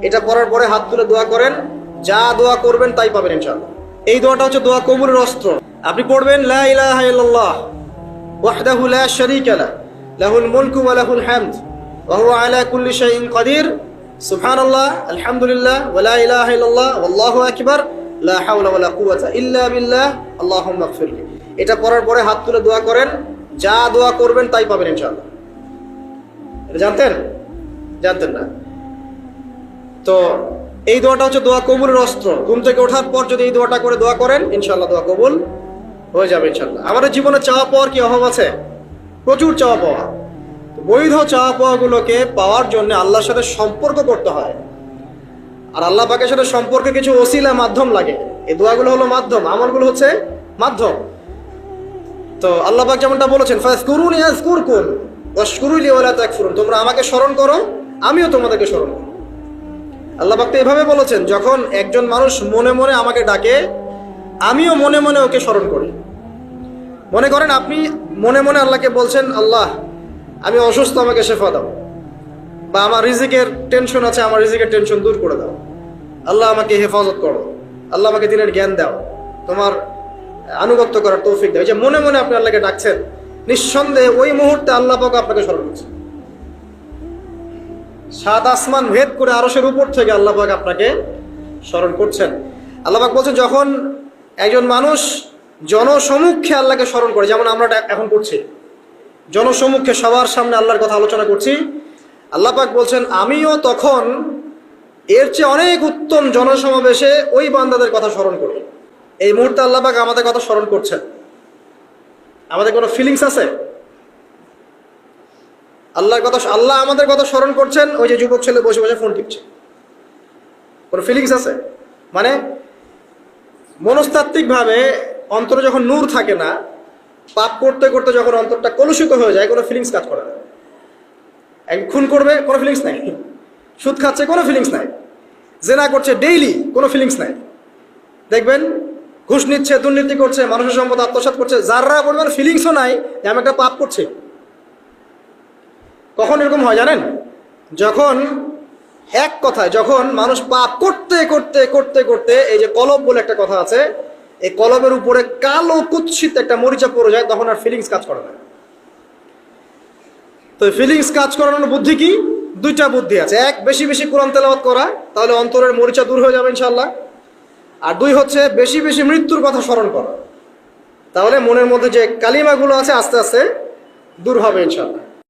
এটা পড়ার পরে হাত তুলে দোয়া করেন, যা দোয়া করবেন তাই পাবেন ইনশাআল্লাহ। এই দোয়াটা হচ্ছে দোয়া কবুলের অস্ত্র। আপনি পড়বেন লা ইলাহা ইল্লাল্লাহ ওয়াহদাহু লা শারীকা লাহু লাহুল মুলকু ওয়া লাহুল হামদ ওয়া হুয়া আলা কুল্লি শাইইন কাদির সুবহানাল্লাহ আলহামদুলিল্লাহ ওয়া লা ইলাহা ইল্লাল্লাহ ওয়াল্লাহু আকবার লা হাওলা ওয়া লা কুওয়াতা ইল্লা বিল্লাহ আল্লাহুম্মা ইগফিরলি। এটা পড়ার পরে হাত তুলে দোয়া করেন, যা দোয়া করবেন তাই পাবেন ইনশাআল্লাহ। এটা জানতেন? জানতেন না? তো এই দোয়াটা হচ্ছে দোয়া কবুলের অস্ত্র। ঘুম থেকে ওঠার পর যদি এই দোয়াটা করে দোয়া করেন ইনশাআল্লাহ দোয়া কবুল হয়ে যাবে ইনশাআল্লাহ। আমাদের জীবনে চাওয়া পাওয়ার কি অভাব আছে? প্রচুর চাওয়া পাওয়া। বৈধ চাওয়া পাওয়াগুলোকে পাওয়ার জন্য আল্লাহর সাথে সম্পর্ক করতে হয়, আর আল্লাহ পাকের সাথে সম্পর্কে কিছু ওসিলা মাধ্যম লাগে। এই দোয়াগুলো হলো মাধ্যম, আমলগুলো হচ্ছে মাধ্যম। তো আল্লাহ পাক যেমনটা বলেছেন ফাযকুরুনি আযকুরকুম ওয়াশকুরুলি ওয়া লা তাকফুরুন, তোমরা আমাকে স্মরণ করো আমিও তোমাদেরকে স্মরণ করব। আল্লাহ পাক তো এভাবে বলেছেন, যখন একজন মানুষ মনে মনে আমাকে ডাকে আমিও মনে মনে ওকে স্মরণ করি। মনে করেন আপনি মনে মনে আল্লাহকে বলছেন, আল্লাহ আমি অসুস্থ, আমাকে শেফা দাও, বা আমার রিজিকের টেনশন আছে, আমার রিজিকের টেনশন দূর করে দাও, আল্লাহ আমাকে হেফাজত করো, আল্লাহ আমাকে দিনের জ্ঞান দাও, তোমার আনুগত্য করার তৌফিক দাও। এই যে মনে মনে আপনি আল্লাহকে ডাকছেন, নিঃসন্দেহে ওই মুহূর্তে আল্লাহ পাক আপনাকে স্মরণ করছে। সাত আসমান ভেদ করে আরশের উপর থেকে আল্লাহ পাক আপনাকে স্মরণ করছেন। আল্লাহ পাক বলছেন, যখন একজন মানুষ জনসমক্ষে আল্লাহকে স্মরণ করে, যেমন আমরা এখন করছি, জনসমক্ষে সবার সামনে আল্লাহর কথা আলোচনা করছি, আল্লাহ পাক বলছেন আমিও তখন এর চেয়ে অনেক উত্তম জনসমাবেশে ওই বান্দাদের কথা স্মরণ করি। এই মুহূর্তে আল্লাহ পাক আমাদের কথা স্মরণ করছেন। আমাদের কোনো ফিলিংস আছে? আল্লাহ আমাদের কথা স্মরণ করছেন, ওই যে যুবক ছেলে বসে বসে ফোন টিপছে, কোনো ফিলিংস আছে? মানে মনস্তাত্ত্বিক ভাবে অন্তরে যখন নূর থাকে না, পাপ করতে করতে যখন অন্তরটা কলুষিত হয়ে যায়, কোনো ফিলিংস কাজ করে না। এক খুন করবে, কোনো ফিলিংস নাই। সুদ খাচ্ছে, কোনো ফিলিংস নাই। জেনা করছে ডেইলি, কোনো ফিলিংস নাই। দেখবেন ঘুষ নিচ্ছে, দুর্নীতি করছে, মানুষের সম্পদ আত্মসাৎ করছে, যারা পরিমাণ ফিলিংসও নাই যে আমি একটা পাপ করছি। কখন এরকম হয় জানেন? যখন এক কথায় যখন মানুষ পাপ করতে করতে করতে করতে, এই যে কলব বলে একটা কথা আছে, এই কলবের উপরে কালো কুৎসিত একটা মরিচা পড়ে যায়, তখন আর ফিলিংস কাজ করে না। তো ফিলিংস কাজ করানোর বুদ্ধি কি? দুইটা বুদ্ধি আছে। এক, বেশি বেশি কোরআন তেলাওয়াত করা, তাহলে অন্তরের মরিচা দূর হয়ে যাবে ইনশাআল্লাহ। আর দুই হচ্ছে বেশি বেশি মৃত্যুর কথা স্মরণ করা, তাহলে মনের মধ্যে যে কালিমাগুলো আছে আস্তে আস্তে দূর হবে ইনশাআল্লাহ।